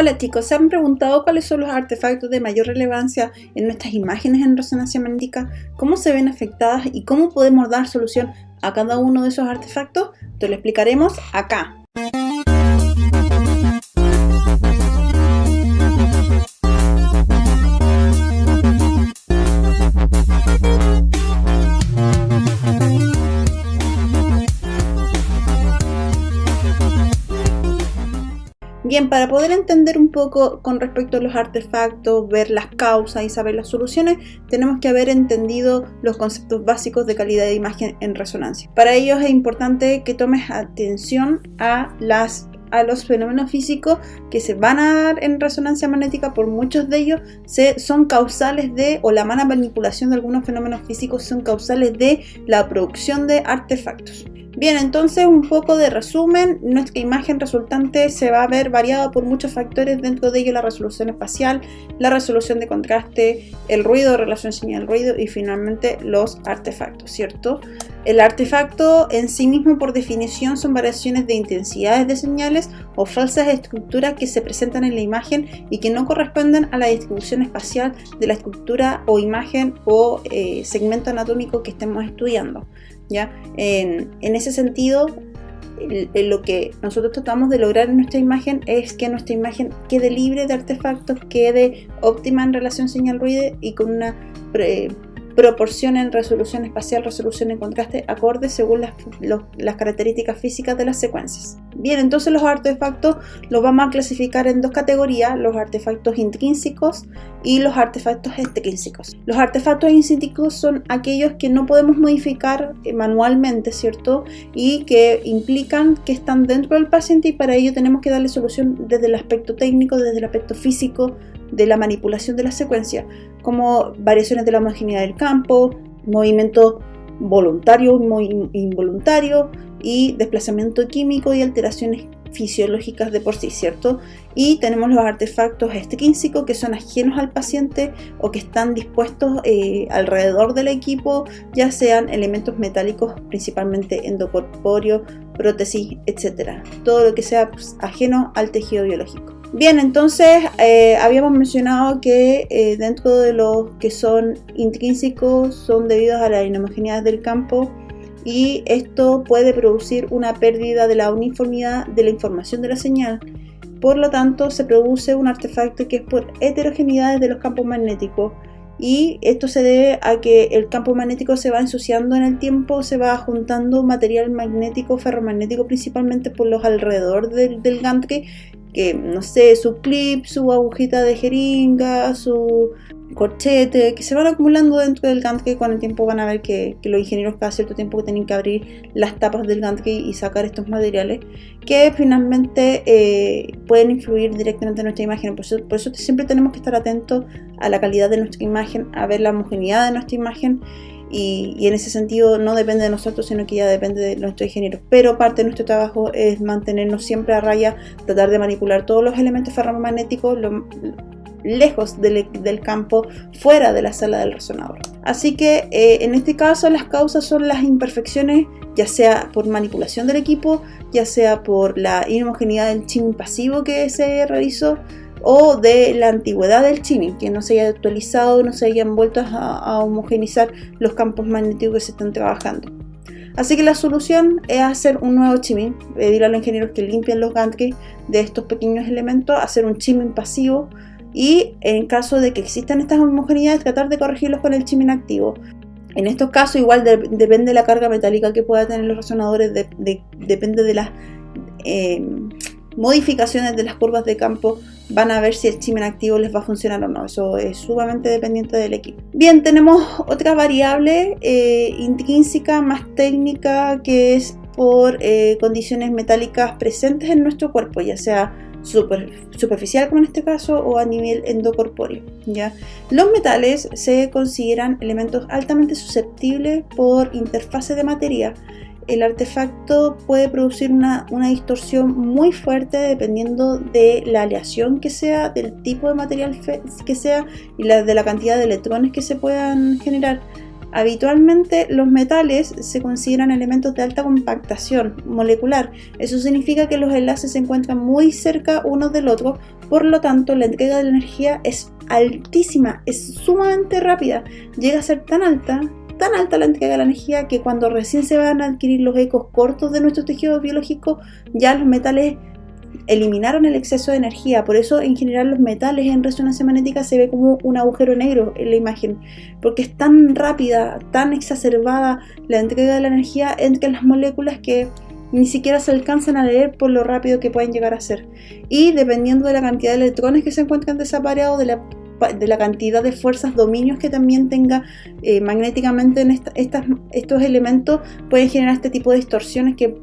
Hola chicos, ¿se han preguntado cuáles son los artefactos de mayor relevancia en nuestras imágenes en resonancia magnética? ¿Cómo se ven afectadas y cómo podemos dar solución a cada uno de esos artefactos? Te lo explicaremos acá. Bien, para poder entender un poco con respecto a los artefactos, ver las causas y saber las soluciones, tenemos que haber entendido los conceptos básicos de calidad de imagen en resonancia. Para ello es importante que tomes atención a los fenómenos físicos que se van a dar en resonancia magnética. Por muchos de ellos son causales de, o la mala manipulación de algunos fenómenos físicos son causales de la producción de artefactos. Bien, entonces un poco de resumen, nuestra imagen resultante se va a ver variada por muchos factores, dentro de ello la resolución espacial, la resolución de contraste, el ruido, relación señal-ruido y finalmente los artefactos, ¿cierto? El artefacto en sí mismo por definición son variaciones de intensidades de señales o falsas estructuras que se presentan en la imagen y que no corresponden a la distribución espacial de la estructura o imagen o segmento anatómico que estemos estudiando. ¿Ya? En ese sentido, lo que nosotros tratamos de lograr en nuestra imagen es que nuestra imagen quede libre de artefactos, quede óptima en relación señal-ruido y con una proporción en resolución espacial, resolución en contraste, acorde según las características físicas de las secuencias. Bien, entonces los artefactos los vamos a clasificar en dos categorías: los artefactos intrínsecos y los artefactos extrínsecos. Los artefactos intrínsecos son aquellos que no podemos modificar manualmente, ¿cierto? Y que implican que están dentro del paciente, y para ello tenemos que darle solución desde el aspecto técnico, desde el aspecto físico de la manipulación de la secuencia, como variaciones de la homogeneidad del campo, movimiento voluntario o involuntario y desplazamiento químico y alteraciones fisiológicas de por sí, ¿cierto? Y tenemos los artefactos extrínsecos, que son ajenos al paciente o que están dispuestos alrededor del equipo, ya sean elementos metálicos, principalmente endocorpóreo, prótesis, etc. Todo lo que sea ajeno al tejido biológico. Bien, entonces habíamos mencionado que dentro de los que son intrínsecos son debidos a la inhomogeneidad del campo, y esto puede producir una pérdida de la uniformidad de la información de la señal. Por lo tanto, se produce un artefacto que es por heterogeneidades de los campos magnéticos, y esto se debe a que el campo magnético se va ensuciando en el tiempo, se va juntando material magnético, ferromagnético, principalmente por los alrededor del gantry, que no sé, su clip, su agujita de jeringa, su corchete, que se van acumulando dentro del gantry. Con el tiempo van a ver que los ingenieros cada cierto tiempo tienen que abrir las tapas del gantry y sacar estos materiales que finalmente pueden influir directamente en nuestra imagen. Por eso siempre tenemos que estar atentos a la calidad de nuestra imagen, a ver la homogeneidad de nuestra imagen. Y en ese sentido no depende de nosotros, sino que ya depende de nuestros ingenieros. Pero parte de nuestro trabajo es mantenernos siempre a raya, tratar de manipular todos los elementos ferromagnéticos lejos del campo, fuera de la sala del resonador. Así que en este caso las causas son las imperfecciones, ya sea por manipulación del equipo, ya sea por la inhomogeneidad del chiming pasivo que se realizó, o de la antigüedad del chiming, que no se haya actualizado, no se hayan vuelto a homogeneizar los campos magnéticos que se están trabajando. Así que la solución es hacer un nuevo chiming, pedir a los ingenieros que limpien los gantry de estos pequeños elementos, hacer un chiming pasivo, y en caso de que existan estas homogeneidades, tratar de corregirlos con el chiming activo. En estos casos igual depende de la carga metálica que pueda tener los resonadores, depende de las modificaciones de las curvas de campo, van a ver si el chiming activo les va a funcionar o no. Eso es sumamente dependiente del equipo. Bien, tenemos otra variable intrínseca más técnica, que es por condiciones metálicas presentes en nuestro cuerpo, ya sea superficial como en este caso o a nivel endocorpóreo, ¿ya? Los metales se consideran elementos altamente susceptibles por interfase de materia. El artefacto puede producir una distorsión muy fuerte dependiendo de la aleación que sea, del tipo de material que sea y de la cantidad de electrones que se puedan generar. Habitualmente los metales se consideran elementos de alta compactación molecular. Eso significa que los enlaces se encuentran muy cerca unos del otro, por lo tanto la entrega de la energía es altísima, es sumamente rápida, llega a ser tan alta la entrega de la energía que cuando recién se van a adquirir los ecos cortos de nuestros tejidos biológicos, ya los metales eliminaron el exceso de energía. Por eso en general los metales en resonancia magnética se ve como un agujero negro en la imagen, porque es tan rápida, tan exacerbada la entrega de la energía entre las moléculas que ni siquiera se alcanzan a leer por lo rápido que pueden llegar a ser. Y dependiendo de la cantidad de electrones que se encuentran desapareados, de la cantidad de fuerzas, dominios que también tenga magnéticamente en estos elementos, pueden generar este tipo de distorsiones que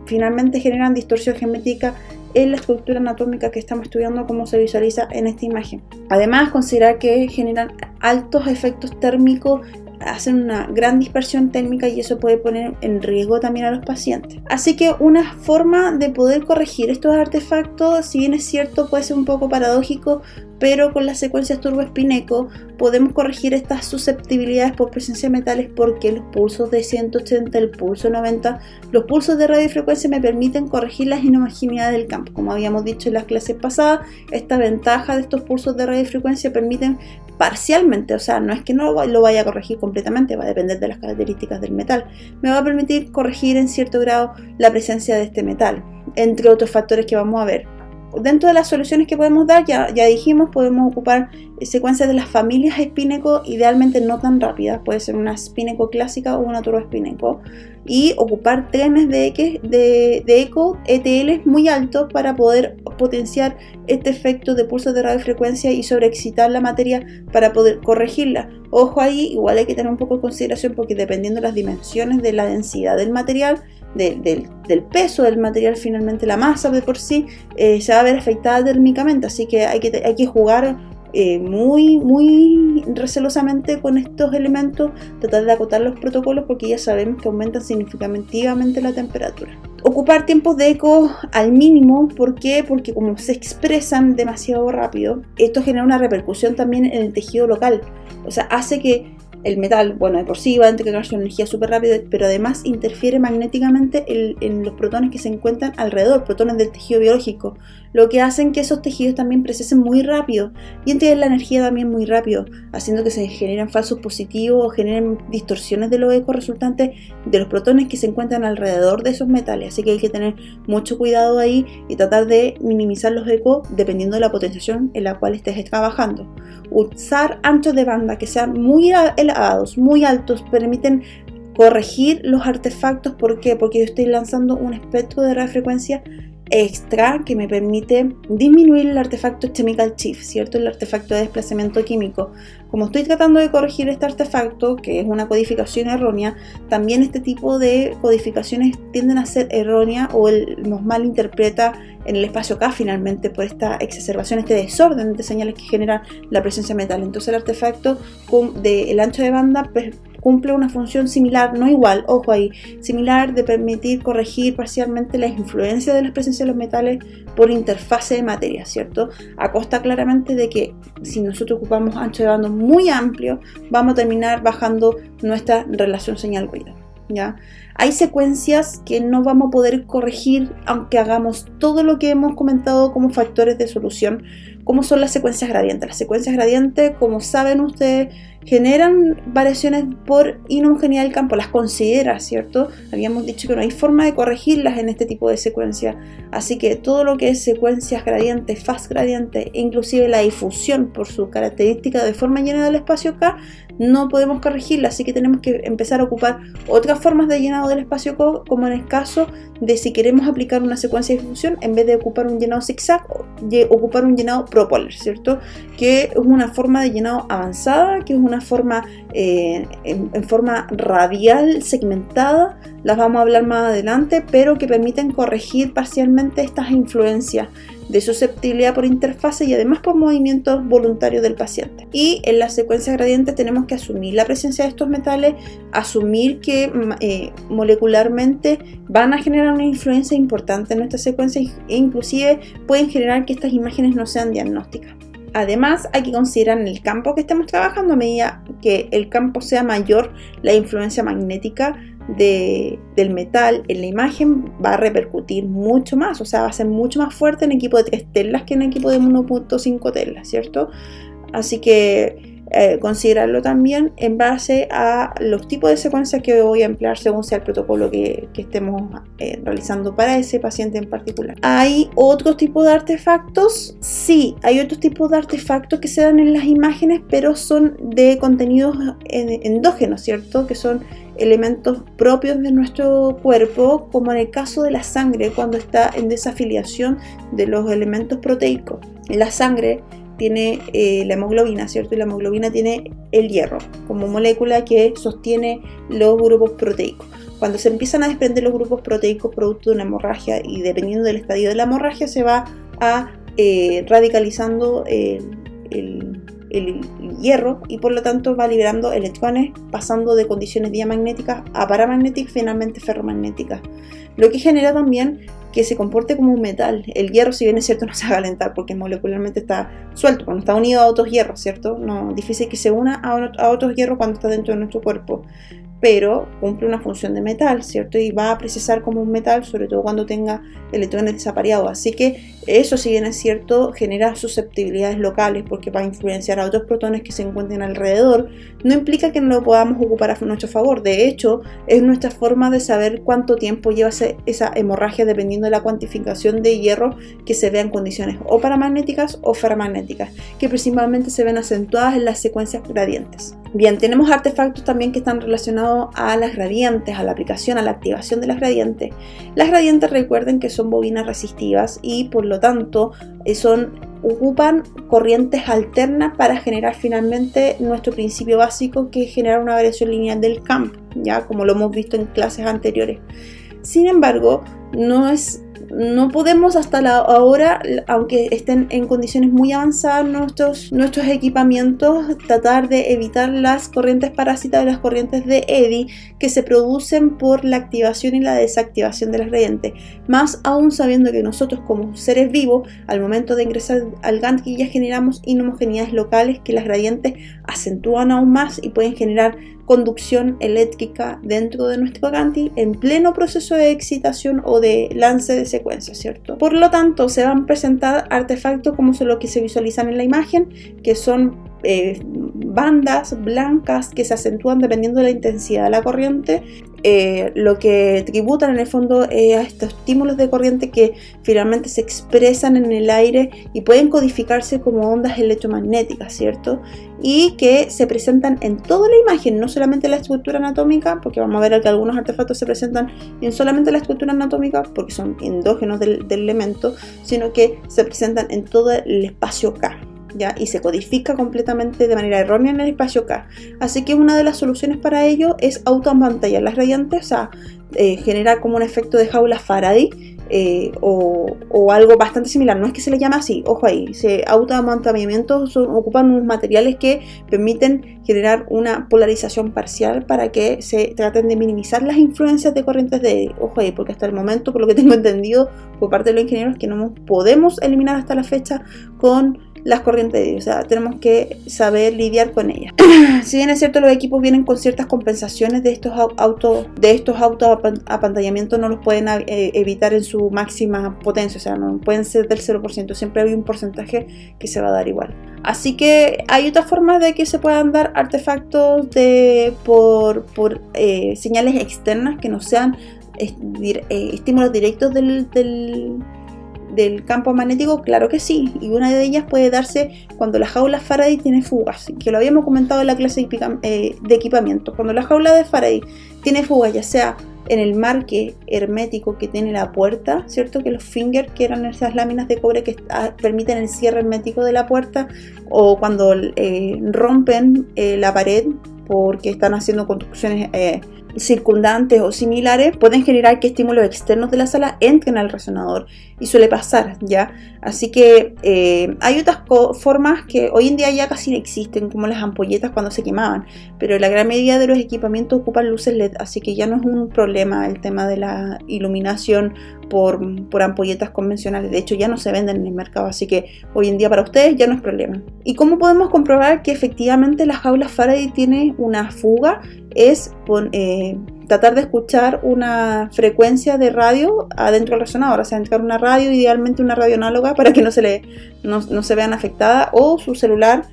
finalmente generan distorsión geométrica en la estructura anatómica que estamos estudiando, como se visualiza en esta imagen. Además, considerar que generan altos efectos térmicos, hacen una gran dispersión térmica y eso puede poner en riesgo también a los pacientes. Así que una forma de poder corregir estos artefactos, si bien es cierto puede ser un poco paradójico, pero con las secuencias turbo-espineco podemos corregir estas susceptibilidades por presencia de metales, porque los pulsos de 180, el pulso 90, los pulsos de radiofrecuencia me permiten corregir las inhomogeneidades del campo. Como habíamos dicho en las clases pasadas, esta ventaja de estos pulsos de radiofrecuencia permiten parcialmente, o sea, no es que no lo vaya a corregir completamente, va a depender de las características del metal, me va a permitir corregir en cierto grado la presencia de este metal, entre otros factores que vamos a ver. Dentro de las soluciones que podemos dar, ya dijimos, podemos ocupar secuencias de las familias espineco, idealmente no tan rápidas, puede ser una espineco clásica o una turboespineco, y ocupar trenes de eco ETL muy altos para poder potenciar este efecto de pulsos de radiofrecuencia y sobreexcitar la materia para poder corregirla. Ojo ahí, igual hay que tener un poco de consideración, porque dependiendo de las dimensiones de la densidad del material, del peso del material, finalmente la masa de por sí se va a ver afectada térmicamente, así que hay que jugar muy recelosamente con estos elementos, tratar de acotar los protocolos, porque ya sabemos que aumentan significativamente la temperatura. Ocupar tiempos de eco al mínimo, ¿por qué? Porque como se expresan demasiado rápido, esto genera una repercusión también en el tejido local, o sea, hace que el metal, bueno, de por sí va a entregar su energía súper rápido, pero además interfiere magnéticamente en los protones que se encuentran alrededor, protones del tejido biológico, lo que hacen que esos tejidos también procesen muy rápido y entreguen la energía también muy rápido, haciendo que se generen falsos positivos o generen distorsiones de los ecos resultantes de los protones que se encuentran alrededor de esos metales. Así que hay que tener mucho cuidado ahí y tratar de minimizar los ecos dependiendo de la potenciación en la cual estés trabajando. Usar anchos de banda que sean muy elevados, muy altos, permiten corregir los artefactos. ¿Por qué? Porque yo estoy lanzando un espectro de radiofrecuencia extra que me permite disminuir el artefacto chemical shift, ¿cierto? El artefacto de desplazamiento químico. Como estoy tratando de corregir este artefacto, que es una codificación errónea, también este tipo de codificaciones tienden a ser erróneas o nos malinterpreta en el espacio K finalmente por esta exacerbación, este desorden de señales que genera la presencia de metal. Entonces el artefacto del ancho de banda cumple una función similar, no igual, ojo ahí, similar, de permitir corregir parcialmente la influencia de la presencia de los metales por interfase de materia, ¿cierto? A costa claramente de que si nosotros ocupamos ancho de banda muy amplio, vamos a terminar bajando nuestra relación señal-ruido, ¿ya? Hay secuencias que no vamos a poder corregir aunque hagamos todo lo que hemos comentado como factores de solución, como son las secuencias gradientes. Las secuencias gradientes, como saben ustedes, generan variaciones por inhomogeneidad del campo, las considera, ¿cierto? Habíamos dicho que no hay forma de corregirlas en este tipo de secuencia, así que todo lo que es secuencias gradientes, fast gradientes, e inclusive la difusión por su característica de forma llena del espacio K, no podemos corregirla, así que tenemos que empezar a ocupar otras formas de llenado del espacio K, como en el caso de si queremos aplicar una secuencia de difusión, en vez de ocupar un llenado zigzag, ocupar un llenado propolar, ¿cierto? Que es una forma de llenado avanzada, que es una forma en forma radial segmentada, las vamos a hablar más adelante, pero que permiten corregir parcialmente estas influencias de susceptibilidad por interfase y además por movimientos voluntarios del paciente. Y en las secuencias gradientes tenemos que asumir la presencia de estos metales, asumir que molecularmente van a generar una influencia importante en nuestra secuencia e inclusive pueden generar que estas imágenes no sean diagnósticas. Además, hay que considerar en el campo que estemos trabajando, a medida que el campo sea mayor, la influencia magnética del metal en la imagen va a repercutir mucho más, o sea, va a ser mucho más fuerte en equipo de 3 telas que en equipo de 1.5 telas, ¿cierto? Así que considerarlo también en base a los tipos de secuencias que voy a emplear según sea el protocolo que estemos realizando para ese paciente en particular. ¿Hay otros tipos de artefactos? Sí, hay otros tipos de artefactos que se dan en las imágenes, pero son de contenidos endógenos, ¿cierto? Que son elementos propios de nuestro cuerpo, como en el caso de la sangre, cuando está en desafiliación de los elementos proteicos. La sangre tiene la hemoglobina, ¿cierto? Y la hemoglobina tiene el hierro como molécula que sostiene los grupos proteicos. Cuando se empiezan a desprender los grupos proteicos producto de una hemorragia, y dependiendo del estadio de la hemorragia, se va a radicalizando el hierro, y por lo tanto va liberando electrones, pasando de condiciones diamagnéticas a paramagnéticas, finalmente ferromagnéticas, lo que genera también que se comporte como un metal. El hierro, si bien es cierto, no se va a calentar porque molecularmente está suelto, cuando está unido a otros hierros, ¿cierto? No, difícil que se una a otros hierros cuando está dentro de nuestro cuerpo, pero cumple una función de metal, ¿cierto? Y va a procesar como un metal, sobre todo cuando tenga electrones desapareados. Así que eso, si bien es cierto, genera susceptibilidades locales porque va a influenciar a otros protones que se encuentren alrededor. No implica que no lo podamos ocupar a nuestro favor. De hecho, es nuestra forma de saber cuánto tiempo lleva esa hemorragia dependiendo de la cuantificación de hierro que se vea en condiciones o paramagnéticas o ferromagnéticas, que principalmente se ven acentuadas en las secuencias gradientes. Bien, tenemos artefactos también que están relacionados a las gradientes, a la aplicación, a la activación de las gradientes. Las gradientes, recuerden que son bobinas resistivas y por lo tanto ocupan corrientes alternas para generar finalmente nuestro principio básico, que es generar una variación lineal del campo, ya como lo hemos visto en clases anteriores. Sin embargo, no podemos hasta ahora, aunque estén en condiciones muy avanzadas nuestros equipamientos, tratar de evitar las corrientes parásitas y las corrientes de Eddy que se producen por la activación y la desactivación de las gradientes, más aún sabiendo que nosotros como seres vivos, al momento de ingresar al Gantt ya generamos inhomogeneidades locales que las gradientes acentúan aún más y pueden generar conducción eléctrica dentro de nuestro Gantt en pleno proceso de excitación o de lance de secuencia, ¿cierto? Por lo tanto, se van a presentar artefactos como son los que se visualizan en la imagen, que son bandas blancas que se acentúan dependiendo de la intensidad de la corriente, lo que tributan en el fondo a estos estímulos de corriente que finalmente se expresan en el aire y pueden codificarse como ondas electromagnéticas, ¿cierto? Y que se presentan en toda la imagen, no solamente en la estructura anatómica, porque vamos a ver que algunos artefactos se presentan en solamente la estructura anatómica porque son endógenos del elemento, sino que se presentan en todo el espacio K, ¿ya? Y se codifica completamente de manera errónea en el espacio K. Así que una de las soluciones para ello es autoapantallar las gradientes, o sea, generar como un efecto de jaula Faraday, o algo bastante similar. No es que se le llame así, ojo ahí, autoamantamientos ocupan unos materiales que permiten generar una polarización parcial para que se traten de minimizar las influencias de corrientes de Eddy. Ojo ahí, porque hasta el momento, por lo que tengo entendido por parte de los ingenieros, que no podemos eliminar hasta la fecha con las corrientes de Eddy, o sea, tenemos que saber lidiar con ellas. Si bien es cierto, los equipos vienen con ciertas compensaciones de estos autoapantallamientos, no los pueden evitar en su máxima potencia, o sea, no pueden ser del 0%, siempre hay un porcentaje que se va a dar igual. Así que hay otras formas de que se puedan dar artefactos por señales externas que no sean estímulos directos del campo magnético, claro que sí, y una de ellas puede darse cuando la jaula Faraday tiene fugas, que lo habíamos comentado en la clase de equipamiento. Cuando la jaula de Faraday tiene fugas, ya sea en el marque hermético que tiene la puerta, ¿cierto? Que los fingers, que eran esas láminas de cobre que permiten el cierre hermético de la puerta, o cuando rompen la pared porque están haciendo construcciones circundantes o similares pueden generar que estímulos externos de la sala entren al resonador, y suele pasar, ¿ya? Así que hay otras formas que hoy en día ya casi no existen, como las ampolletas cuando se quemaban, pero la gran mayoría de los equipamientos ocupan luces LED, así que ya no es un problema el tema de la iluminación por ampolletas convencionales. De hecho ya no se venden en el mercado, así que hoy en día para ustedes ya no es problema. ¿Y cómo podemos comprobar que efectivamente la jaula Faraday tiene una fuga? Es tratar de escuchar una frecuencia de radio adentro del resonador, o sea, entrar una radio, idealmente una radio análoga, para que no se vean afectadas, o su celular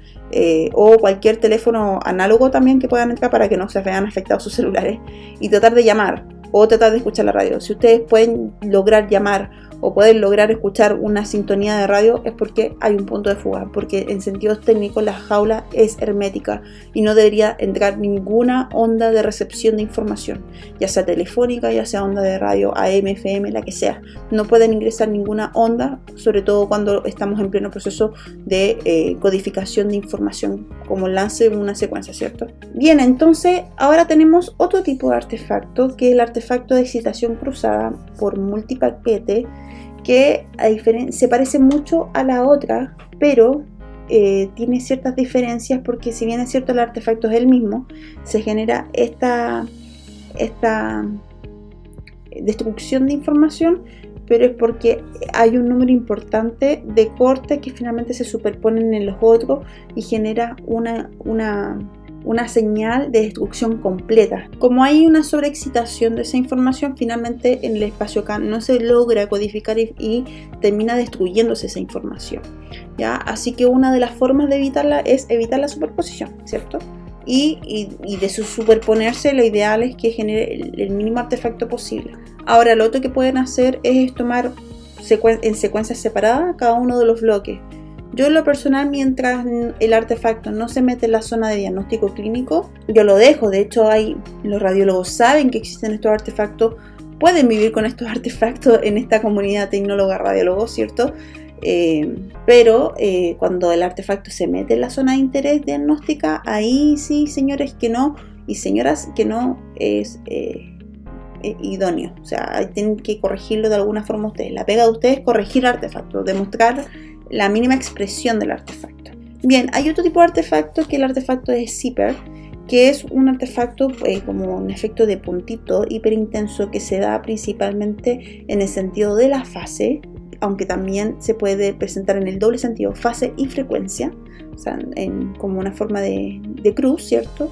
o cualquier teléfono análogo también que puedan entrar para que no se vean afectados sus celulares, y tratar de llamar o tratar de escuchar la radio. Si ustedes pueden lograr llamar o pueden lograr escuchar una sintonía de radio, es porque hay un punto de fuga, porque en sentidos técnicos la jaula es hermética y no debería entrar ninguna onda de recepción de información, ya sea telefónica, ya sea onda de radio, AM, FM, la que sea. No pueden ingresar ninguna onda, sobre todo cuando estamos en pleno proceso de codificación de información, como el lance de una secuencia, ¿cierto? Bien, entonces ahora tenemos otro tipo de artefacto, que es el artefacto de excitación cruzada por multipaquete, que se parece mucho a la otra, pero tiene ciertas diferencias, porque si bien es cierto el artefacto es el mismo, se genera esta destrucción de información, pero es porque hay un número importante de cortes que finalmente se superponen en los otros y genera una señal de destrucción completa. Como hay una sobreexcitación de esa información, finalmente en el espacio K no se logra codificar y termina destruyéndose esa información, ¿ya? Así que una de las formas de evitarla es evitar la superposición, ¿cierto? Y de su superponerse, lo ideal es que genere el mínimo artefacto posible. Ahora, lo otro que pueden hacer es tomar en secuencias separadas cada uno de los bloques. Yo en lo personal, mientras el artefacto no se mete en la zona de diagnóstico clínico, yo lo dejo. De hecho, los radiólogos saben que existen estos artefactos, pueden vivir con estos artefactos en esta comunidad tecnóloga radiólogos, ¿cierto? Pero cuando el artefacto se mete en la zona de interés diagnóstica, ahí sí, señores, que no, y señoras, que no es idóneo. O sea, tienen que corregirlo de alguna forma ustedes. La pega de ustedes es corregir el artefacto, demostrar la mínima expresión del artefacto. Bien, hay otro tipo de artefacto, que es el artefacto de Zipper, que es un artefacto como un efecto de puntito hiperintenso, que se da principalmente en el sentido de la fase, aunque también se puede presentar en el doble sentido, fase y frecuencia, o sea, como una forma de cruz, ¿cierto?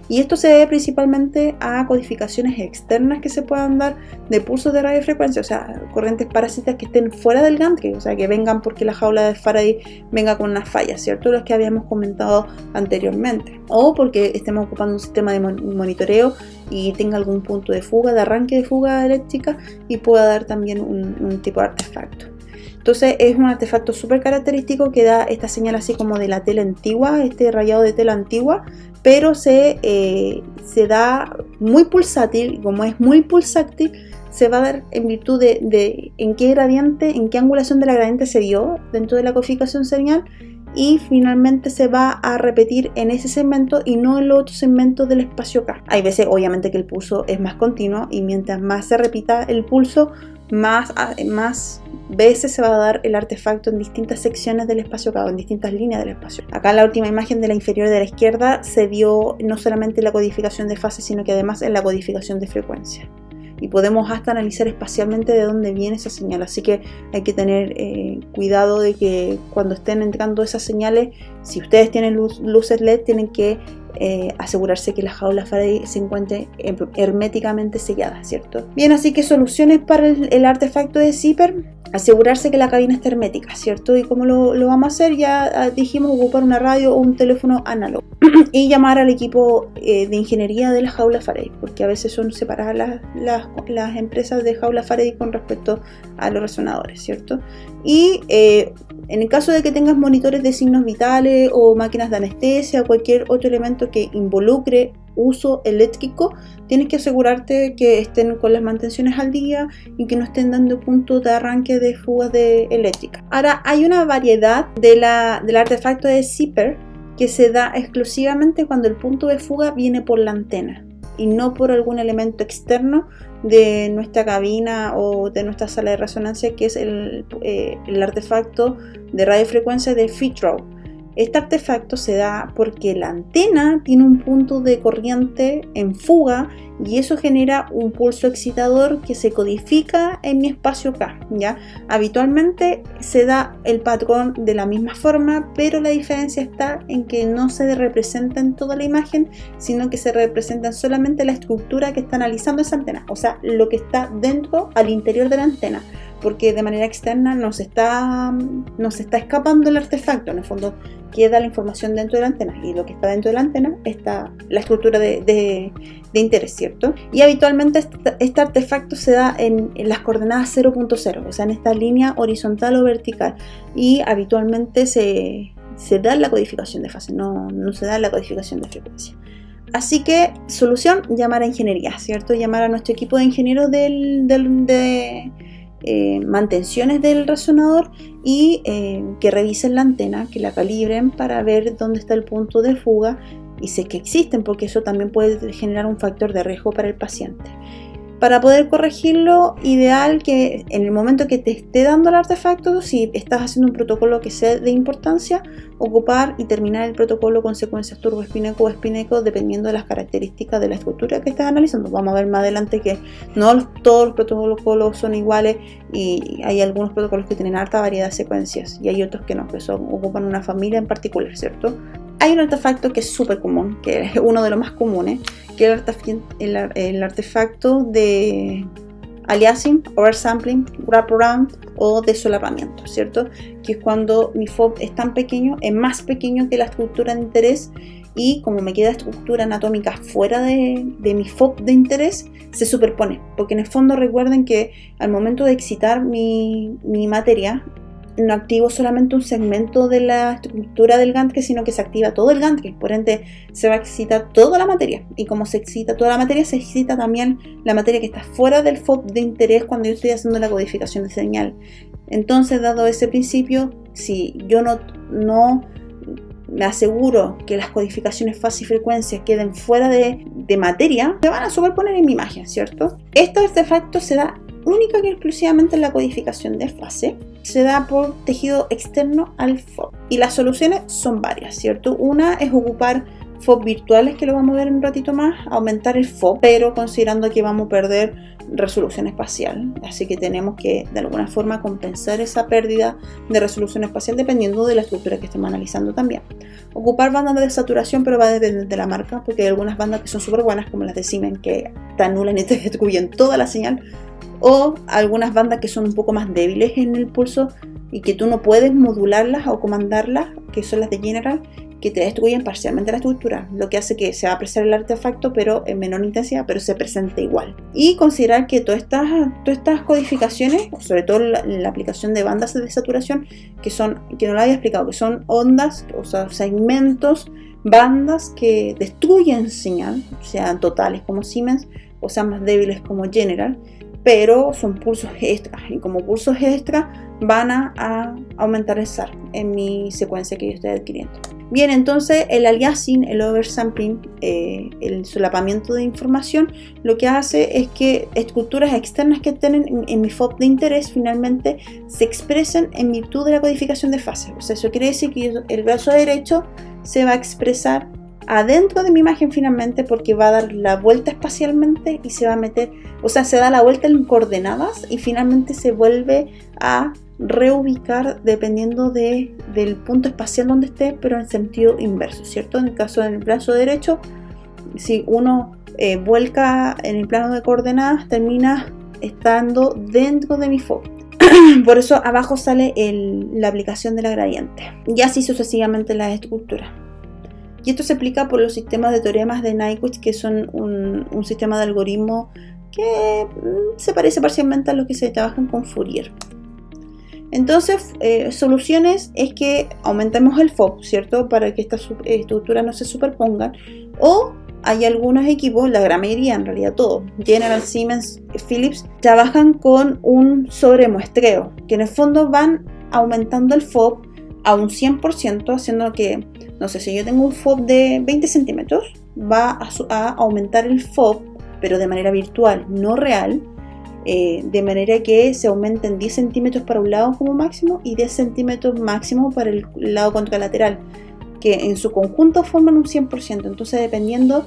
Y esto se debe principalmente a codificaciones externas que se puedan dar de pulsos de radiofrecuencia, o sea, corrientes parásitas que estén fuera del gantry, o sea, que vengan porque la jaula de Faraday venga con una falla, ¿cierto? Los que habíamos comentado anteriormente. O porque estemos ocupando un sistema de monitoreo y tenga algún punto de fuga, de arranque de fuga eléctrica, y pueda dar también un tipo de artefacto. Entonces es un artefacto súper característico que da esta señal así como de la tela antigua, este rayado de tela antigua, pero se da muy pulsátil, y como es muy pulsátil, se va a dar en virtud de en qué gradiente, en qué angulación de la gradiente se dio dentro de la codificación señal, y finalmente se va a repetir en ese segmento y no en los otros segmentos del espacio K. Hay veces obviamente que el pulso es más continuo, y mientras más se repita el pulso, más veces se va a dar el artefacto en distintas secciones del espacio K, en distintas líneas del espacio. Acá en la última imagen de la inferior de la izquierda se dio no solamente la codificación de fase, sino que además en la codificación de frecuencia. Y podemos hasta analizar espacialmente de dónde viene esa señal. Así que hay que tener cuidado de que cuando estén entrando esas señales, si ustedes tienen luces LED, tienen que asegurarse que la jaula Faraday se encuentre herméticamente sellada, ¿cierto? Bien, así que soluciones para el artefacto de Zipper: asegurarse que la cabina esté hermética, ¿cierto? ¿Y cómo lo vamos a hacer? Ya dijimos, ocupar una radio o un teléfono análogo y llamar al equipo de ingeniería de la jaula Faraday, porque a veces son separadas las empresas de jaula Faraday con respecto a los resonadores, ¿cierto? Y en el caso de que tengas monitores de signos vitales o máquinas de anestesia o cualquier otro elemento que involucre uso eléctrico, tienes que asegurarte que estén con las mantenciones al día y que no estén dando puntos de arranque de fugas eléctricas. Ahora, hay una variedad del artefacto de Zipper que se da exclusivamente cuando el punto de fuga viene por la antena. y no por algún elemento externo de nuestra cabina o de nuestra sala de resonancia, que es el artefacto de radiofrecuencia de FITROW. Este artefacto se da porque la antena tiene un punto de corriente en fuga y eso genera un pulso excitador que se codifica en mi espacio K, ¿ya? Habitualmente se da el patrón de la misma forma, pero la diferencia está en que no se representa en toda la imagen, sino que se representa solamente la estructura que está analizando esa antena, o sea, lo que está dentro, al interior de la antena, porque de manera externa nos está escapando el artefacto. En el fondo queda la información dentro de la antena y lo que está dentro de la antena está la estructura de interés, ¿cierto? Y habitualmente este artefacto se da en las coordenadas 0.0, o sea, en esta línea horizontal o vertical, y habitualmente se da en la codificación de fase, no se da en la codificación de frecuencia. Así que, solución, llamar a ingeniería, ¿cierto? Llamar a nuestro equipo de ingenieros de mantenciones del resonador y que revisen la antena, que la calibren para ver dónde está el punto de fuga, y sé que existen porque eso también puede generar un factor de riesgo para el paciente. Para poder corregirlo, ideal que en el momento que te esté dando el artefacto, si estás haciendo un protocolo que sea de importancia, ocupar y terminar el protocolo con secuencias turbo-espineco o espineco, dependiendo de las características de la estructura que estés analizando. Vamos a ver más adelante que no todos los protocolos son iguales y hay algunos protocolos que tienen harta variedad de secuencias y hay otros que no, que ocupan una familia en particular, ¿cierto? Hay un artefacto que es súper común, que es uno de los más comunes, que es el artefacto de aliasing, oversampling, wraparound o de solapamiento, ¿cierto? Que es cuando mi FOB es tan pequeño, es más pequeño que la estructura de interés, y como me queda estructura anatómica fuera de mi FOB de interés, se superpone, porque en el fondo recuerden que al momento de excitar mi materia, no activo solamente un segmento de la estructura del gantry, sino que se activa todo el gantry, por ende se va a excitar toda la materia, y como se excita toda la materia, se excita también la materia que está fuera del FOB de interés cuando yo estoy haciendo la codificación de señal. Entonces, dado ese principio, si yo no me aseguro que las codificaciones fase y frecuencia queden fuera de materia, se van a superponer en mi imagen, ¿cierto? Este artefacto se da única y exclusivamente en la codificación de fase, se da por tejido externo al FOB. Y las soluciones son varias, ¿cierto? Una es ocupar FOB virtuales, que lo vamos a ver un ratito más, aumentar el FOB, pero considerando que vamos a perder resolución espacial. Así que tenemos que de alguna forma compensar esa pérdida de resolución espacial dependiendo de la estructura que estemos analizando también. Ocupar bandas de saturación, pero va a depender de la marca, porque hay algunas bandas que son súper buenas, como las de Siemens, que te anulan y te destruyen toda la señal, o algunas bandas que son un poco más débiles en el pulso y que tú no puedes modularlas o comandarlas, que son las de General, que te destruyen parcialmente la estructura, lo que hace que se va a apreciar el artefacto pero en menor intensidad, pero se presente igual. Y considerar que todas estas codificaciones, sobre todo la aplicación de bandas de saturación, que no lo había explicado, que son ondas, o sea, segmentos, bandas que destruyen señal, sean totales como Siemens o sean más débiles como General, pero son pulsos extra, y como pulsos extra van a aumentar el SAR en mi secuencia que yo estoy adquiriendo. Bien, entonces el aliasing, el oversampling, el solapamiento de información, lo que hace es que estructuras externas que estén en mi FOB de interés finalmente se expresen en virtud de la codificación de fase. O sea, eso quiere decir que el brazo derecho se va a expresar adentro de mi imagen finalmente, porque va a dar la vuelta espacialmente y se va a meter, o sea, se da la vuelta en coordenadas y finalmente se vuelve a reubicar dependiendo del punto espacial donde esté, pero en sentido inverso, ¿cierto? En el caso del brazo derecho, si uno vuelca en el plano de coordenadas, termina estando dentro de mi FOB. Por eso abajo sale la aplicación de la gradiente, y así sucesivamente las estructuras. Y esto se aplica por los sistemas de teoremas de Nyquist, que son un sistema de algoritmo que se parece parcialmente a los que se trabajan con Fourier. Entonces, soluciones es que aumentemos el FOB, ¿cierto? Para que estas estructuras no se superpongan. O hay algunos equipos, la gran mayoría, en realidad todos, General, Siemens, Philips, trabajan con un sobremuestreo, que en el fondo van aumentando el FOB a un 100%, haciendo que, no sé, si yo tengo un FOB de 20 centímetros, va a aumentar el FOB, pero de manera virtual, no real, de manera que se aumenten 10 centímetros para un lado como máximo y 10 centímetros máximo para el lado contralateral, que en su conjunto forman un 100%. Entonces, dependiendo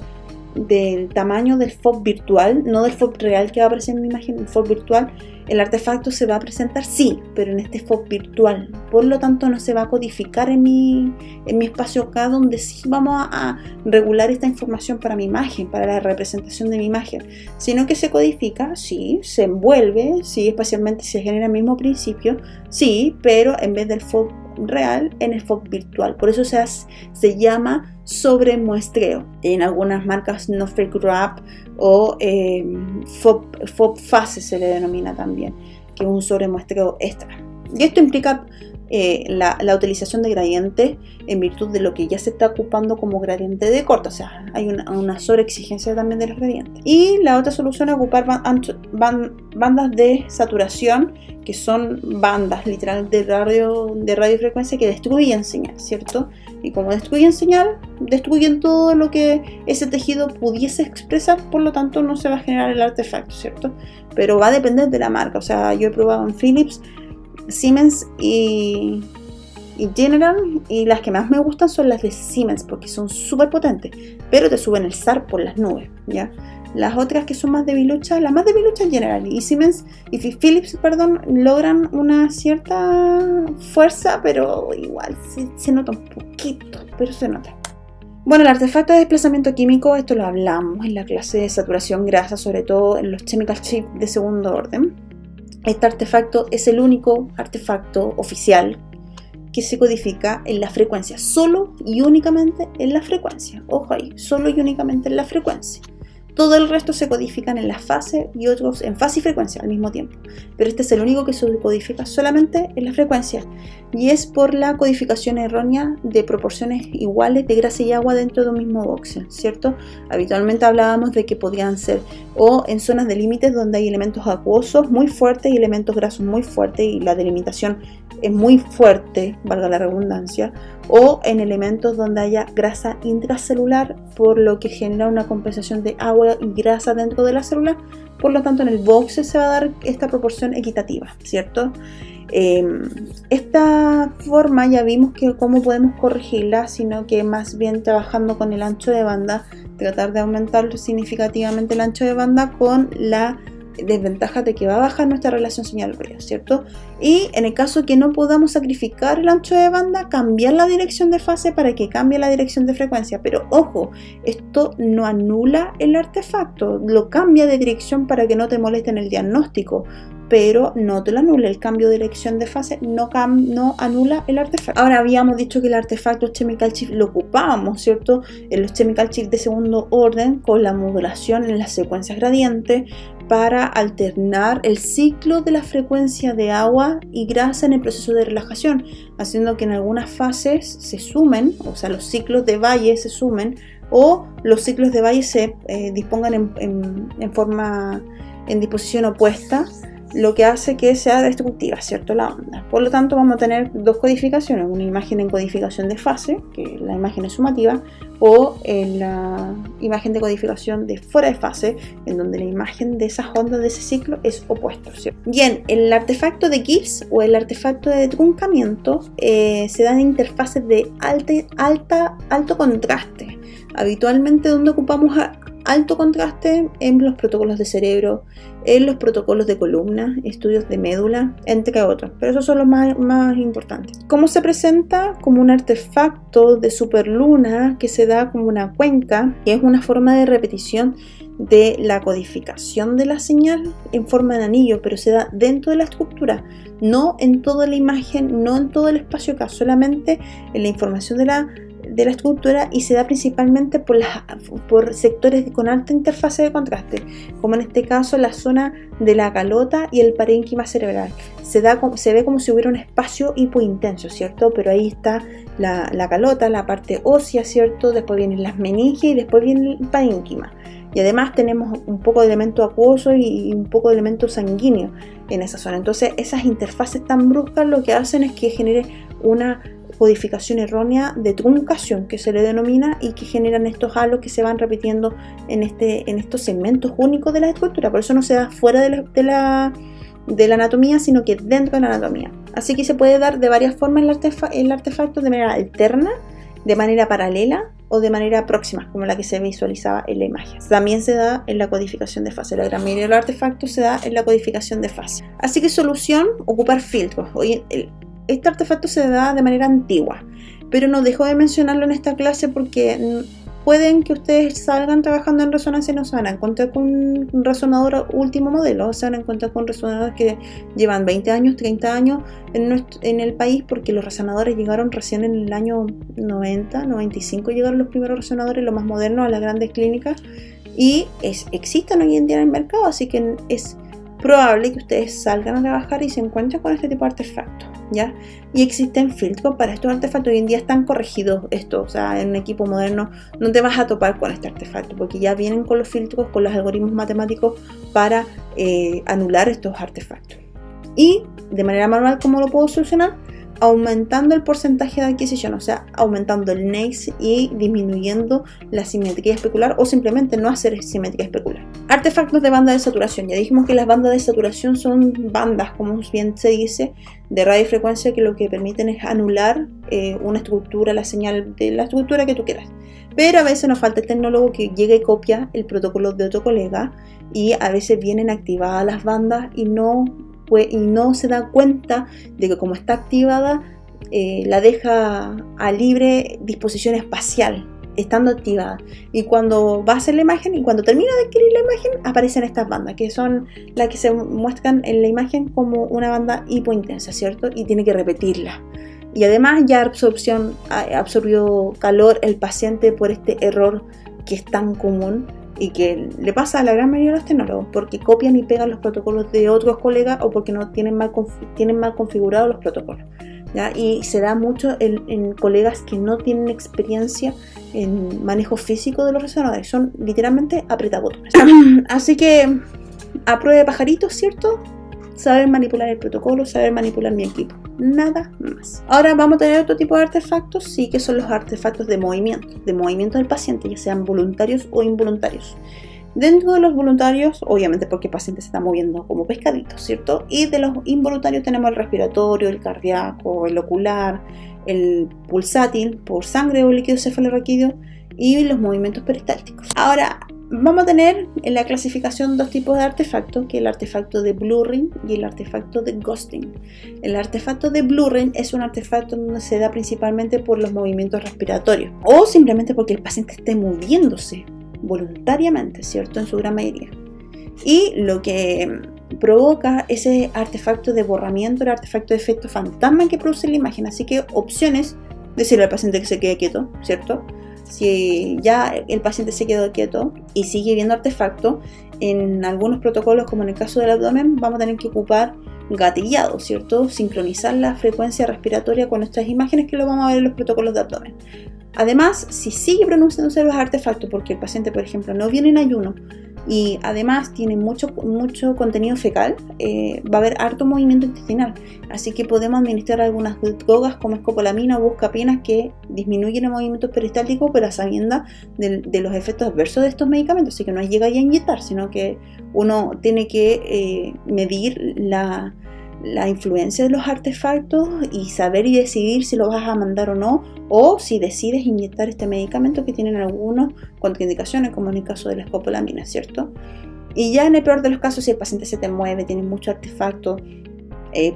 del tamaño del FOB virtual, no del FOB real que va a aparecer en mi imagen, el FOB virtual, el artefacto se va a presentar, sí, pero en este FOB virtual. Por lo tanto, no se va a codificar en mi espacio acá, donde sí vamos a regular esta información para mi imagen, para la representación de mi imagen, sino que se codifica, sí, se envuelve, sí, espacialmente se genera el mismo principio, sí, pero en vez del FOB real, en el FOB virtual. Por eso se llama sobremuestreo. En algunas marcas no fake wrap o FOB fase se le denomina también, que es un sobremuestreo extra. Y esto implica la utilización de gradientes en virtud de lo que ya se está ocupando como gradiente de corte, o sea, hay una sobreexigencia también de los gradientes. Y la otra solución es ocupar bandas de saturación, que son bandas literal de radiofrecuencia que destruyen señal, ¿cierto? Y como destruyen señal, destruyen todo lo que ese tejido pudiese expresar, por lo tanto no se va a generar el artefacto, ¿cierto? Pero va a depender de la marca, o sea, yo he probado en Philips, Siemens y General, y las que más me gustan son las de Siemens porque son súper potentes, pero te suben el SAR por las nubes, ¿ya? Las otras que son más debiluchas, las más debiluchas General y Siemens y Philips, logran una cierta fuerza, pero igual se nota un poquito, pero se nota. Bueno, el artefacto de desplazamiento químico, esto lo hablamos en la clase de saturación grasa, sobre todo en los chemical chips de segundo orden. Este artefacto es el único artefacto oficial que se codifica en la frecuencia, solo y únicamente en la frecuencia. Ojo ahí, solo y únicamente en la frecuencia. Todo el resto se codifican en la fase y otros en fase y frecuencia al mismo tiempo. Pero este es el único que se codifica solamente en la frecuencia. Y es por la codificación errónea de proporciones iguales de grasa y agua dentro de un mismo voxel, ¿cierto? Habitualmente hablábamos de que podían ser o en zonas de límites donde hay elementos acuosos muy fuertes y elementos grasos muy fuertes y la delimitación es muy fuerte, valga la redundancia, o en elementos donde haya grasa intracelular, por lo que genera una compensación de agua y grasa dentro de la célula. Por lo tanto, en el voxel se va a dar esta proporción equitativa, ¿cierto? Esta forma ya vimos que cómo podemos corregirla, sino que más bien trabajando con el ancho de banda, tratar de aumentar significativamente el ancho de banda con la desventaja de que va a bajar nuestra relación señal-ruido, ¿cierto? Y en el caso que no podamos sacrificar el ancho de banda, cambiar la dirección de fase para que cambie la dirección de frecuencia. Pero ojo, esto no anula el artefacto, lo cambia de dirección para que no te moleste en el diagnóstico, pero no te lo anula. El cambio de dirección de fase no anula el artefacto. Ahora habíamos dicho que el artefacto chemical chip lo ocupábamos, ¿cierto? En los chemical chip de segundo orden con la modulación en las secuencias gradientes para alternar el ciclo de la frecuencia de agua y grasa en el proceso de relajación, haciendo que en algunas fases se sumen, o sea, los ciclos de Valle se sumen o los ciclos de Valle se dispongan en disposición opuesta, lo que hace que sea destructiva, ¿cierto? La onda. Por lo tanto, vamos a tener dos codificaciones, una imagen en codificación de fase, que la imagen es sumativa, o en la imagen de codificación de fuera de fase, en donde la imagen de esas ondas de ese ciclo es opuesto, ¿cierto? Bien, el artefacto de Gibbs o el artefacto de truncamiento se dan interfaces de alto contraste. Habitualmente, donde ocupamos alto contraste en los protocolos de cerebro, en los protocolos de columna, estudios de médula, entre otros, pero esos son los más importantes. ¿Cómo se presenta? Como un artefacto de superluna que se da como una cuenca, que es una forma de repetición de la codificación de la señal en forma de anillo, pero se da dentro de la estructura, no en toda la imagen, no en todo el espacio acá, solamente en la información de la estructura, y se da principalmente por sectores con alta interfase de contraste, como en este caso la zona de la calota y el parénquima cerebral. Se ve como si hubiera un espacio hipointenso, ¿cierto? Pero ahí está la calota, la parte ósea, ¿cierto? Después vienen las meninges y después viene el parénquima. Y además tenemos un poco de elemento acuoso y un poco de elemento sanguíneo en esa zona. Entonces esas interfaces tan bruscas lo que hacen es que genere una codificación errónea de truncación que se le denomina y que generan estos halos que se van repitiendo en estos segmentos únicos de la estructura. Por eso no se da fuera de la anatomía, sino que dentro de la anatomía. Así que se puede dar de varias formas el artefacto, de manera alterna, de manera paralela o de manera próxima, como la que se visualizaba en la imagen. También se da en la codificación de fase. La gran mayoría de los artefactos se da en la codificación de fase. Así que solución, ocupar filtros. Este artefacto se da de manera antigua, pero no dejo de mencionarlo en esta clase porque pueden que ustedes salgan trabajando en resonancia y no se van a encontrar con un resonador último modelo, se van a encontrar con resonadores que llevan 20 años, 30 años en el país, porque los resonadores llegaron recién en el año 90, 95 llegaron los primeros resonadores, los más modernos, a las grandes clínicas, y existen hoy en día en el mercado, así que es probable que ustedes salgan a trabajar y se encuentren con este tipo de artefactos, ¿ya? Y existen filtros para estos artefactos. Hoy en día están corregidos estos, o sea, en un equipo moderno no te vas a topar con este artefacto porque ya vienen con los filtros, con los algoritmos matemáticos para anular estos artefactos. Y de manera manual, ¿cómo lo puedo solucionar? Aumentando el porcentaje de adquisición, o sea, aumentando el NACE y disminuyendo la simetría especular, o simplemente no hacer simetría especular. Artefactos de banda de saturación. Ya dijimos que las bandas de saturación son bandas, como bien se dice, de radiofrecuencia que lo que permiten es anular una estructura, la señal de la estructura que tú quieras. Pero a veces nos falta el tecnólogo que llega y copia el protocolo de otro colega y a veces vienen activadas las bandas y no se da cuenta de que como está activada la deja a libre disposición espacial estando activada, y cuando va a hacer la imagen y cuando termina de adquirir la imagen aparecen estas bandas que son las que se muestran en la imagen como una banda hipointensa, ¿cierto? Y tiene que repetirla. Y además ya absorbió calor el paciente por este error que es tan común y que le pasa a la gran mayoría de los tecnólogos, porque copian y pegan los protocolos de otros colegas o porque no tienen mal configurados los protocolos, ¿ya? Y se da mucho en colegas que no tienen experiencia en manejo físico de los resonadores, son literalmente apretabotones. Así que a prueba de pajaritos, ¿cierto? Saber manipular el protocolo, saber manipular mi equipo, nada más. Ahora vamos a tener otro tipo de artefactos, sí, que son los artefactos de movimiento del paciente, ya sean voluntarios o involuntarios. Dentro de los voluntarios, obviamente porque el paciente se está moviendo como pescadito, ¿cierto? Y de los involuntarios tenemos el respiratorio, el cardíaco, el ocular, el pulsátil por sangre o líquido cefalorraquídeo y los movimientos peristálticos. Ahora, vamos a tener en la clasificación dos tipos de artefactos, que es el artefacto de blurring y el artefacto de ghosting. El artefacto de blurring es un artefacto donde se da principalmente por los movimientos respiratorios o simplemente porque el paciente esté moviéndose voluntariamente, ¿cierto? En su gran mayoría. Y lo que provoca ese artefacto de borramiento, el artefacto de efecto fantasma que produce la imagen. Así que opciones, decirle al paciente que se quede quieto, ¿cierto? Si ya el paciente se quedó quieto y sigue viendo artefacto, en algunos protocolos, como en el caso del abdomen, vamos a tener que ocupar gatillado, ¿cierto? Sincronizar la frecuencia respiratoria con nuestras imágenes, que lo vamos a ver en los protocolos de abdomen. Además, si sigue pronunciándose los artefactos porque el paciente, por ejemplo, no viene en ayuno y además tiene mucho contenido fecal, va a haber harto movimiento intestinal, así que podemos administrar algunas drogas como escopolamina o buscapinas que disminuyen el movimiento peristáltico, pero a sabiendas de los efectos adversos de estos medicamentos. Así que no llega ya a inyectar, sino que uno tiene que medir la influencia de los artefactos y saber y decidir si lo vas a mandar o no, o si decides inyectar este medicamento, que tienen algunas contraindicaciones, como en el caso de la escopolamina, ¿cierto? Y ya en el peor de los casos, si el paciente se te mueve, tiene mucho artefacto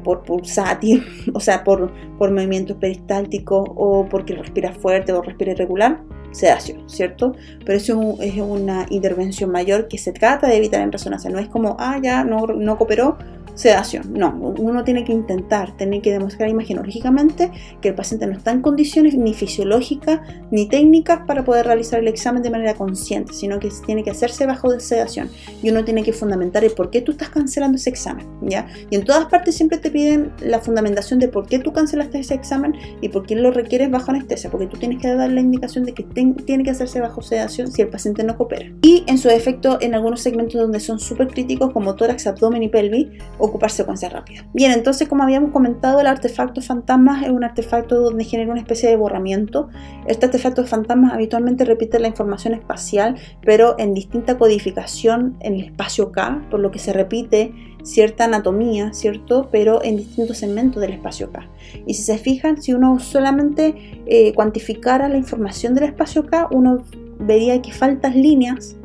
por pulsátil, o sea, por movimientos peristálticos o porque respira fuerte o respira irregular, sedación, ¿cierto? Pero eso es una intervención mayor que se trata de evitar en resonancia. No es como, ya no cooperó, sedación. No, uno tiene que intentar, tiene que demostrar imagenológicamente que el paciente no está en condiciones ni fisiológicas ni técnicas para poder realizar el examen de manera consciente, sino que tiene que hacerse bajo sedación, y uno tiene que fundamentar el por qué tú estás cancelando ese examen, ¿ya? Y en todas partes siempre te piden la fundamentación de por qué tú cancelaste ese examen y por qué lo requieres bajo anestesia, porque tú tienes que dar la indicación de que tiene que hacerse bajo sedación si el paciente no coopera. Y en su efecto, en algunos segmentos donde son súper críticos, como tórax, abdomen y pelvis, ocupar secuencias rápidas. Bien, entonces como habíamos comentado, el artefacto fantasma es un artefacto donde genera una especie de borramiento. Este artefacto fantasma habitualmente repite la información espacial, pero en distinta codificación en el espacio K, por lo que se repite cierta anatomía, ¿cierto? Pero en distintos segmentos del espacio K. Y si se fijan, si uno solamente cuantificara la información del espacio K, uno vería que faltan líneas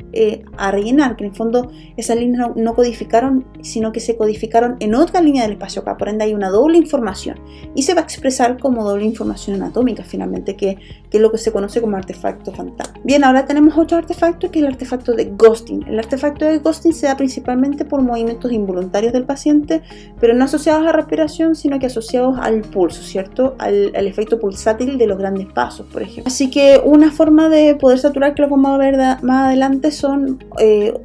a rellenar, que en el fondo esas líneas no codificaron, sino que se codificaron en otra línea del espacio K, por ende hay una doble información y se va a expresar como doble información anatómica finalmente, que es lo que se conoce como artefacto fantasma. Bien, ahora tenemos otro artefacto, que es el artefacto de ghosting. El artefacto de ghosting se da principalmente por movimientos involuntarios del paciente, pero no asociados a respiración, sino que asociados al pulso, ¿cierto? Al efecto pulsátil de los grandes pasos, por ejemplo. Así que una forma de poder saturar, que lo vamos a ver más adelante, son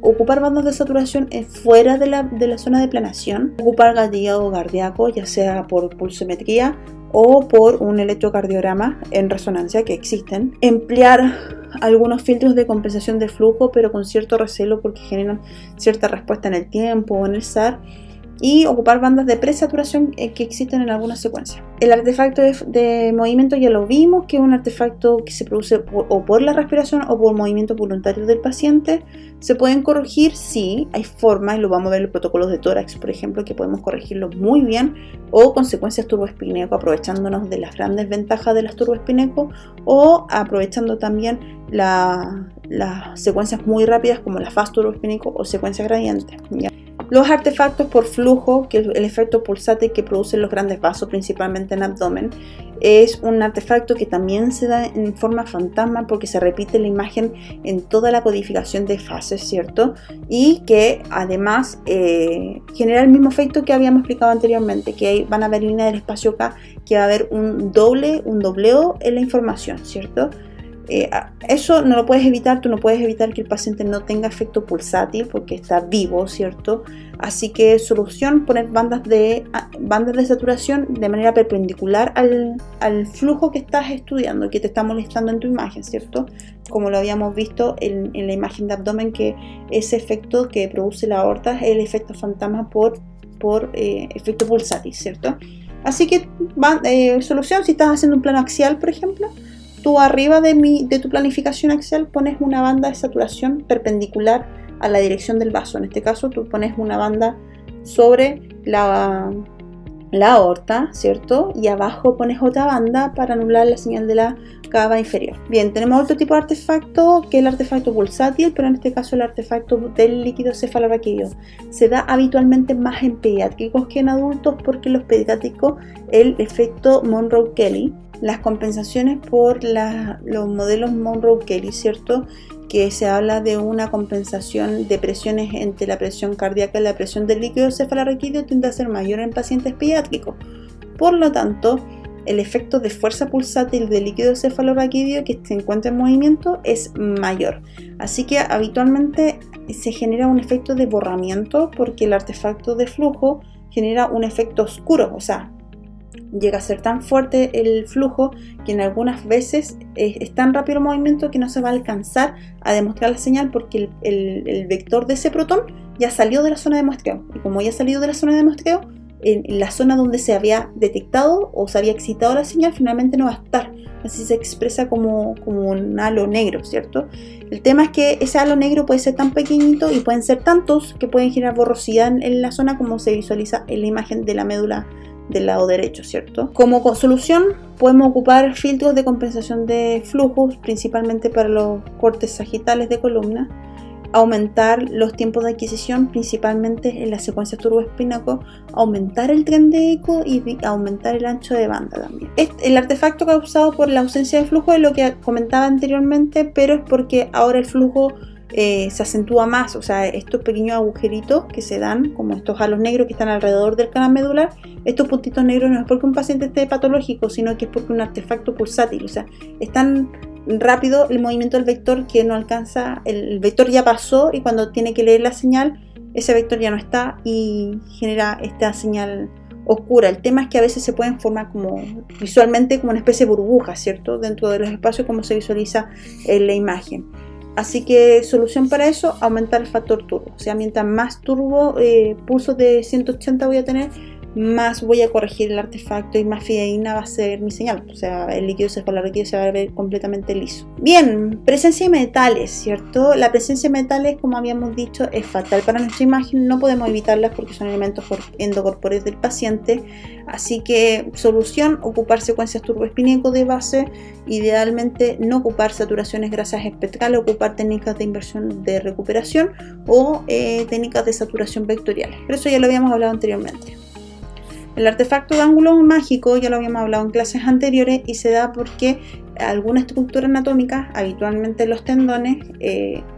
ocupar bandas de saturación fuera de la zona de planación, ocupar gatillado cardíaco, ya sea por pulsometría o por un electrocardiograma en resonancia, que existen, emplear algunos filtros de compensación de flujo, pero con cierto recelo porque generan cierta respuesta en el tiempo o en el SAR, y ocupar bandas de presaturación que existen en algunas secuencias. El artefacto de movimiento ya lo vimos, que es un artefacto que se produce o por la respiración o por movimiento voluntario del paciente. ¿Se pueden corregir? Sí, hay formas, y lo vamos a ver en los protocolos de tórax, por ejemplo, que podemos corregirlo muy bien, o con secuencias turboespinéco, aprovechándonos de las grandes ventajas de las turboespinéco, o aprovechando también las secuencias muy rápidas como la fast turboespinéco o secuencia gradiente, ¿ya? Los artefactos por flujo, que es el efecto pulsátil que producen los grandes vasos, principalmente en abdomen, es un artefacto que también se da en forma fantasma porque se repite la imagen en toda la codificación de fases, ¿cierto? Y que además genera el mismo efecto que habíamos explicado anteriormente, que van a haber líneas del espacio K, que va a haber un dobleo en la información, ¿cierto? Eso no lo puedes evitar, tú no puedes evitar que el paciente no tenga efecto pulsátil porque está vivo, ¿cierto? Así que solución, poner bandas de saturación de manera perpendicular al flujo que estás estudiando, que te está molestando en tu imagen, ¿cierto? Como lo habíamos visto en la imagen de abdomen, que ese efecto que produce la aorta es el efecto fantasma por efecto pulsátil, ¿cierto? Así que solución, si estás haciendo un plano axial, por ejemplo, tú arriba de tu planificación axial pones una banda de saturación perpendicular a la dirección del vaso. En este caso tú pones una banda sobre la aorta, ¿cierto? Y abajo pones otra banda para anular la señal de la cava inferior. Bien, tenemos otro tipo de artefacto, que es el artefacto pulsátil, pero en este caso el artefacto del líquido cefalorraquídeo. Se da habitualmente más en pediátricos que en adultos, porque en los pediátricos el efecto Monro-Kelly, las compensaciones por los modelos Monro-Kelly, ¿cierto? Que se habla de una compensación de presiones entre la presión cardíaca y la presión del líquido cefalorraquídeo, tiende a ser mayor en pacientes pediátricos. Por lo tanto, el efecto de fuerza pulsátil del líquido cefalorraquídeo que se encuentra en movimiento es mayor. Así que habitualmente se genera un efecto de borramiento porque el artefacto de flujo genera un efecto oscuro, o sea, llega a ser tan fuerte el flujo que en algunas veces es tan rápido el movimiento que no se va a alcanzar a demostrar la señal, porque el vector de ese protón ya salió de la zona de muestreo, y como ya ha salido de la zona de muestreo, en la zona donde se había detectado o se había excitado la señal finalmente no va a estar. Así se expresa como un halo negro, ¿cierto? El tema es que ese halo negro puede ser tan pequeñito y pueden ser tantos que pueden generar borrosidad en la zona, como se visualiza en la imagen de la médula del lado derecho, ¿cierto? Como solución podemos ocupar filtros de compensación de flujos, principalmente para los cortes sagitales de columna, aumentar los tiempos de adquisición, principalmente en las secuencias turboespinaco, aumentar el tren de eco y aumentar el ancho de banda también. El artefacto causado por la ausencia de flujo es lo que comentaba anteriormente, pero es porque ahora el flujo se acentúa más, o sea, estos pequeños agujeritos que se dan, como estos halos negros que están alrededor del canal medular, estos puntitos negros no es porque un paciente esté patológico, sino que es porque un artefacto pulsátil, o sea, es tan rápido el movimiento del vector que no alcanza, el vector ya pasó, y cuando tiene que leer la señal, ese vector ya no está y genera esta señal oscura. El tema es que a veces se pueden formar visualmente como una especie de burbuja, ¿cierto? Dentro de los espacios, como se visualiza en la imagen. Así que solución para eso, aumentar el factor turbo. O sea, mientras más turbo, pulsos de 180 voy a tener, más voy a corregir el artefacto y más fidedigna va a ser mi señal. O sea, el líquido cefalar líquido se va a ver completamente liso. Bien, presencia de metales, ¿cierto? La presencia de metales, como habíamos dicho, es fatal para nuestra imagen. No podemos evitarlas porque son elementos endocorpóreos del paciente. Así que solución, ocupar secuencias turboespínicos de base. Idealmente no ocupar saturaciones grasas espectrales, ocupar técnicas de inversión de recuperación o técnicas de saturación vectoriales. Pero eso ya lo habíamos hablado anteriormente. El artefacto de ángulo mágico ya lo habíamos hablado en clases anteriores y se da porque alguna estructura anatómica, habitualmente los tendones,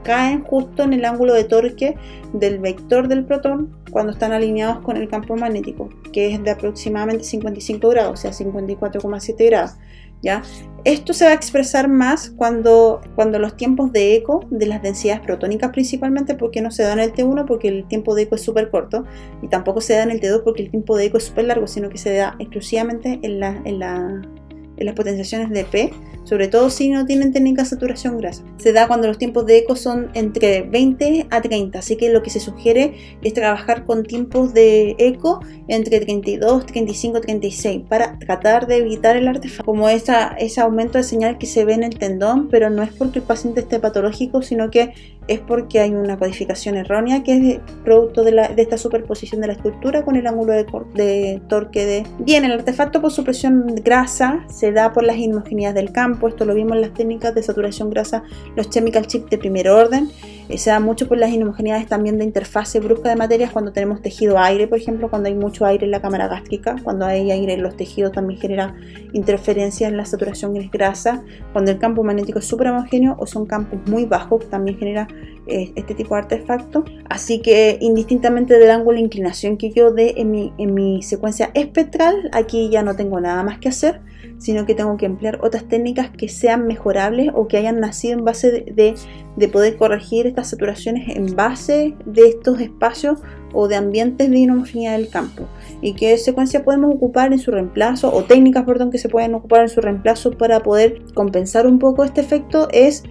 caen justo en el ángulo de torque del vector del protón cuando están alineados con el campo magnético, que es de aproximadamente 55 grados, o sea 54,7 grados. ¿Ya? Esto se va a expresar más cuando los tiempos de eco de las densidades protónicas principalmente, porque no se da en el T1 porque el tiempo de eco es súper corto, y tampoco se da en el T2 porque el tiempo de eco es súper largo, sino que se da exclusivamente en las potenciaciones de P, sobre todo si no tienen técnica de saturación grasa. Se da cuando los tiempos de eco son entre 20 a 30, así que lo que se sugiere es trabajar con tiempos de eco entre 32, 35, 36 para tratar de evitar el artefacto, como ese aumento de señal que se ve en el tendón, pero no es porque el paciente esté patológico, sino que es porque hay una codificación errónea que es producto de esta superposición de la estructura con el ángulo de torque de... Bien, el artefacto por supresión grasa se da por las inhomogeneidades del campo. Esto lo vimos en las técnicas de saturación grasa, los chemical chip de primer orden. Se da mucho por las inhomogeneidades también de interfase brusca de materias cuando tenemos tejido aire, por ejemplo, cuando hay mucho aire en la cámara gástrica, cuando hay aire en los tejidos también genera interferencias en la saturación grasa. Cuando el campo magnético es súper homogéneo o son campos muy bajos, también genera este tipo de artefacto. Así que indistintamente del ángulo de inclinación que yo dé en mi secuencia espectral, aquí ya no tengo nada más que hacer, sino que tengo que emplear otras técnicas que sean mejorables o que hayan nacido en base de poder corregir estas saturaciones en base de estos espacios o de ambientes de inhomogeneidad del campo, y qué secuencia podemos ocupar en su reemplazo o técnicas, perdón, que se pueden ocupar en su reemplazo para poder compensar un poco este efecto es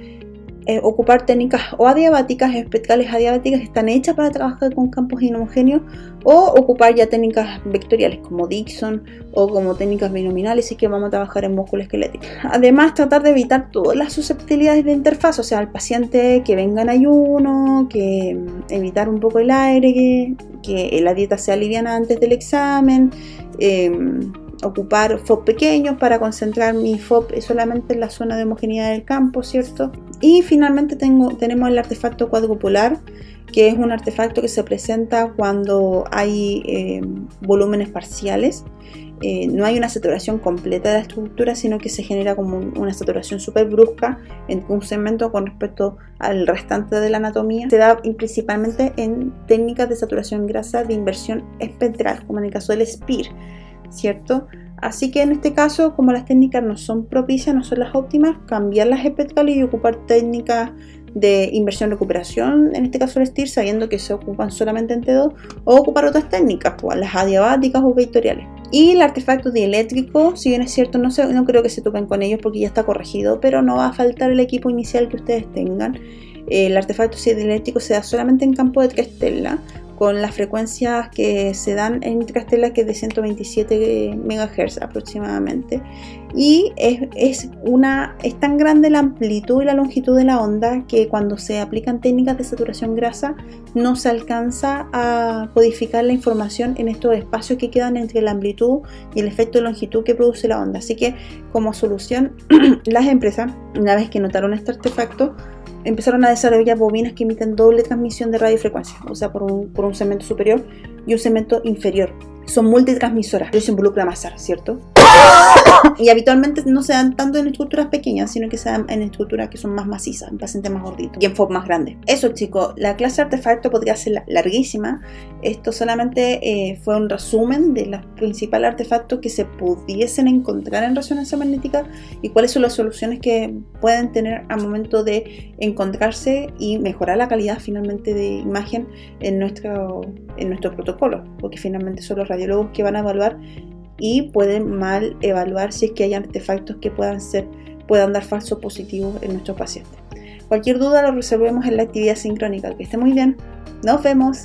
ocupar técnicas o adiabáticas, espectrales adiabáticas que están hechas para trabajar con campos inhomogéneos, o ocupar ya técnicas vectoriales como Dixon o como técnicas binominales, y que vamos a trabajar en músculo esquelético. Además, tratar de evitar todas las susceptibilidades de interfaz, o sea, el paciente que venga en ayuno, que evitar un poco el aire, que la dieta sea liviana antes del examen, ocupar FOB pequeños para concentrar mi FOB solamente en la zona de homogeneidad del campo, ¿cierto? Y finalmente tenemos el artefacto cuadrupolar, que es un artefacto que se presenta cuando hay volúmenes parciales. No hay una saturación completa de la estructura, sino que se genera como una saturación súper brusca en un segmento con respecto al restante de la anatomía. Se da principalmente en técnicas de saturación grasa de inversión espectral, como en el caso del SPIR, ¿cierto? Así que en este caso, como las técnicas no son propicias, no son las óptimas, cambiar las espectrales y ocupar técnicas de inversión-recuperación, en este caso el STIR, sabiendo que se ocupan solamente en T2, o ocupar otras técnicas, pues las adiabáticas o vectoriales. Y el artefacto dieléctrico, si bien es cierto, no creo que se toquen con ellos porque ya está corregido, pero no va a faltar el equipo inicial que ustedes tengan. El artefacto dieléctrico se da solamente en campo de triestela, con las frecuencias que se dan en triestela, que es de 127 MHz aproximadamente, y es tan grande la amplitud y la longitud de la onda que cuando se aplican técnicas de saturación grasa no se alcanza a codificar la información en estos espacios que quedan entre la amplitud y el efecto de longitud que produce la onda. Así que como solución, las empresas, una vez que notaron este artefacto, empezaron a desarrollar bobinas que emiten doble transmisión de radiofrecuencia, o sea, por un segmento superior y un segmento inferior. Son multitransmisoras, pero se involucra amasar, ¿cierto? Y habitualmente no se dan tanto en estructuras pequeñas, sino que se dan en estructuras que son más macizas, en pacientes más gorditos y en FOB más grandes. Eso, chicos, la clase de artefacto podría ser larguísima. Esto solamente fue un resumen de los principales artefactos que se pudiesen encontrar en resonancia magnética y cuáles son las soluciones que pueden tener al momento de encontrarse y mejorar la calidad finalmente de imagen en nuestro protocolo, porque finalmente son los radiólogos que van a evaluar y pueden mal evaluar si es que hay artefactos que puedan dar falsos positivos en nuestros pacientes. Cualquier duda lo resolvemos en la actividad sincrónica. Que esté muy bien. Nos vemos.